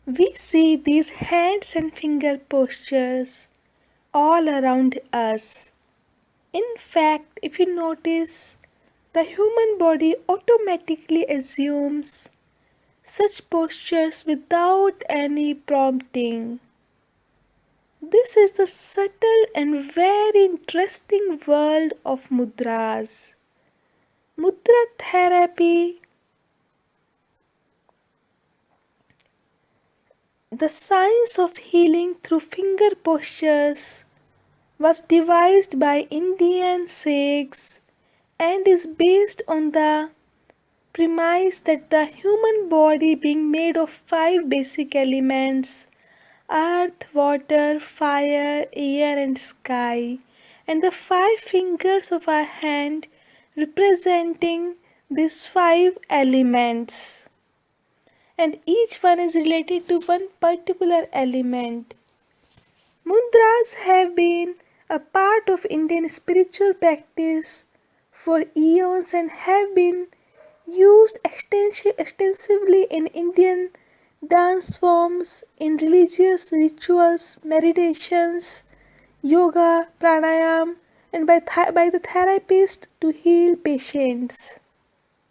We see these hands and finger postures all around us. In fact, if you notice, the human body automatically assumes such postures without any prompting. This is the subtle and very interesting world of mudras. Mudra therapy, the science of healing through finger postures, was devised by Indian sages and is based on the premise that the human body being made of five basic elements: earth, water, fire, air, and sky, and the five fingers of our hand representing these five elements, and each one is related to one particular element. Mudras have been a part of Indian spiritual practice for eons and have been used extensively in Indian dance forms, in religious rituals, meditations, yoga, pranayam, and by the therapist to heal patients.